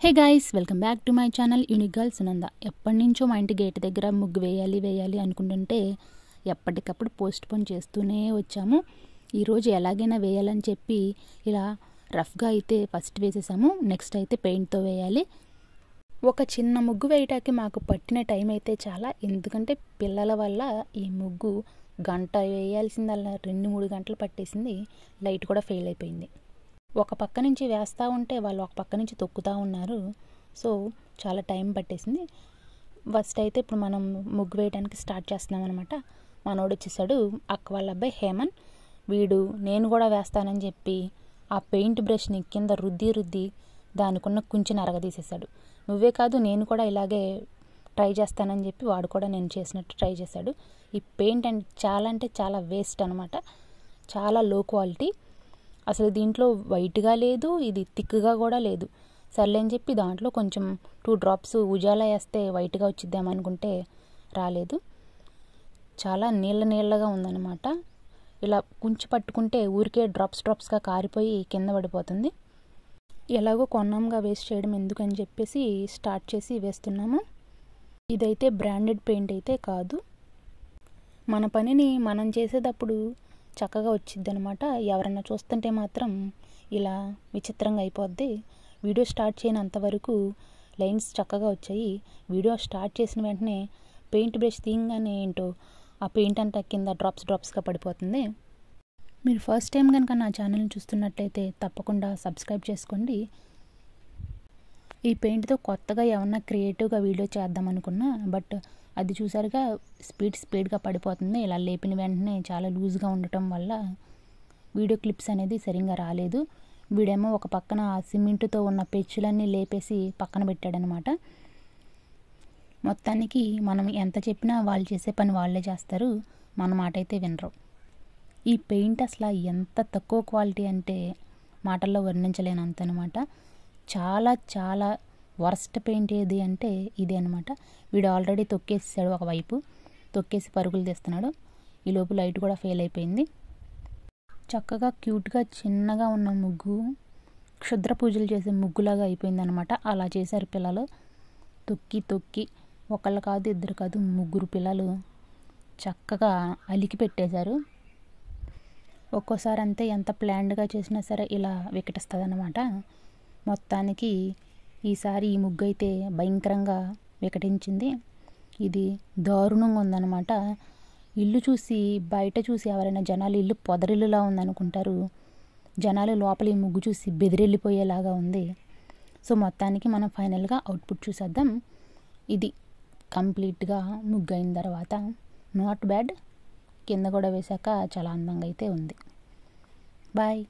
Hey guys, welcome back to my channel unique girl Sunanda. ఎప్పటి నుంచో మా ఇంటి గేట్ దగ్గర ముగ్గు వేయాలి అనుకుంటుంటే ఎప్పటికప్పుడు పోస్ట్ పోన్ చేస్తూనే వచ్చాము. ఈరోజు ఎలాగైనా వేయాలని చెప్పి ఇలా రఫ్గా అయితే ఫస్ట్ వేసేసాము. నెక్స్ట్ అయితే పెయింట్తో వేయాలి. ఒక చిన్న ముగ్గు వేయటానికి మాకు పట్టిన టైం అయితే చాలా, ఎందుకంటే పిల్లల వల్ల ఈ ముగ్గు గంట వేయాల్సిందల్లా 2-3 గంటలు పట్టేసింది. లైట్ కూడా ఫెయిల్ అయిపోయింది. ఒక పక్క నుంచి వేస్తూ ఉంటే వాళ్ళు ఒక పక్క నుంచి తొక్కుతూ ఉన్నారు. సో చాలా టైం పట్టేసింది. ఫస్ట్ అయితే ఇప్పుడు మనం ముగ్గు వేయడానికి స్టార్ట్ చేస్తున్నాం అనమాట. మనోడు వచ్చేసాడు, అక్క వాళ్ళ అబ్బాయి హేమన్. వీడు నేను కూడా వేస్తానని చెప్పి ఆ పెయింట్ బ్రష్ని కింద రుద్ది దానికున్న కుంచెని అరగదీసేశాడు. నువ్వే కాదు నేను కూడా ఇలాగే ట్రై చేస్తానని చెప్పి వాడు కూడా నేను చేసినట్టు ట్రై చేశాడు. ఈ పెయింట్ అంటే చాలా వేస్ట్ అనమాట. చాలా లో క్వాలిటీ. అసలు దీంట్లో వైట్గా లేదు, ఇది థిక్గా కూడా లేదు. సర్లే అని చెప్పి దాంట్లో కొంచెం 2 డ్రాప్స్ ఉజాలా వేస్తే వైట్గా వచ్చిద్దామనుకుంటే రాలేదు. చాలా నీళ్ళగా ఉందన్నమాట. ఇలా కుంచి పట్టుకుంటే ఊరికే డ్రాప్స్గా కారిపోయి కింద పడిపోతుంది. ఎలాగో కొన్నాంగా వేస్ట్ చేయడం ఎందుకని చెప్పేసి స్టార్ట్ చేసి వేస్తున్నాము. ఇదైతే బ్రాండెడ్ పెయింట్ అయితే కాదు. మన పనిని మనం చేసేటప్పుడు చక్కగా వచ్చిద్ది అనమాట. ఎవరన్నా చూస్తుంటే మాత్రం ఇలా విచిత్రంగా అయిపోద్ది. వీడియో స్టార్ట్ చేయనంత వరకు లైన్స్ చక్కగా వచ్చాయి. వీడియో స్టార్ట్ చేసిన వెంటనే పెయింట్ బ్రష్ తీయంగానే ఏంటో ఆ పెయింట్ అంతా కింద డ్రాప్స్గా పడిపోతుంది. మీరు ఫస్ట్ టైం కనుక నా ఛానల్ని చూస్తున్నట్లయితే తప్పకుండా సబ్స్క్రైబ్ చేసుకోండి. ఈ పెయింట్తో కొత్తగా ఏమన్నా క్రియేటివ్గా వీడియో చేద్దాం అనుకున్నా, బట్ అది చూసారుగా స్పీడ్గా పడిపోతుంది. ఇలా లేపిన వెంటనే చాలా లూజ్గా ఉండటం వల్ల వీడియో క్లిప్స్ అనేది సరిగ్గా రాలేదు. వీడేమో ఒక పక్కన సిమెంటుతో ఉన్న పెచ్చులన్నీ లేపేసి పక్కన పెట్టాడనమాట. మొత్తానికి మనం ఎంత చెప్పినా వాళ్ళు చేసే పని వాళ్ళే చేస్తారు, మన మాట అయితే వినరు. ఈ పెయింట్ అసలు ఎంత తక్కువ క్వాలిటీ అంటే మాటల్లో వర్ణించలేనంత అనమాట. చాలా వర్స్ట్ పెయింట్ ఏది అంటే ఇదే అనమాట. వీడు ఆల్రెడీ తొక్కేసాడు, ఒకవైపు తొక్కేసి పరుగులు తీస్తున్నాడు. ఈ లోపు లైట్ కూడా ఫెయిల్ అయిపోయింది. చక్కగా క్యూట్గా చిన్నగా ఉన్న ముగ్గు క్షుద్ర పూజలు చేసే ముగ్గులాగా అయిపోయింది అనమాట. అలా చేశారు పిల్లలు. తొక్కి ఒకళ్ళు కాదు, ఇద్దరు కాదు, 3 పిల్లలు చక్కగా అలికి పెట్టేశారు. ఒక్కోసారి అంతే, ఎంత ప్లాన్డ్గా చేసినా సరే ఇలా వికటిస్తుంది అనమాట. మొత్తానికి ఈసారి ఈ ముగ్గు అయితే భయంకరంగా వికటించింది. ఇది దారుణంగా ఉందన్నమాట. ఇల్లు చూసి బయట చూసి ఎవరైనా జనాలు ఇల్లు పొదరిల్లులా ఉందనుకుంటారు. జనాలు లోపల ఈ ముగ్గు చూసి బెదిరెళ్ళిపోయేలాగా ఉంది. సో మొత్తానికి మనం ఫైనల్గా అవుట్పుట్ చూసేద్దాం. ఇది కంప్లీట్గా ముగ్గు అయిన తర్వాత నాట్ బ్యాడ్. కింద కూడా వేశాక చాలా అందంగా అయితే ఉంది. బాయ్.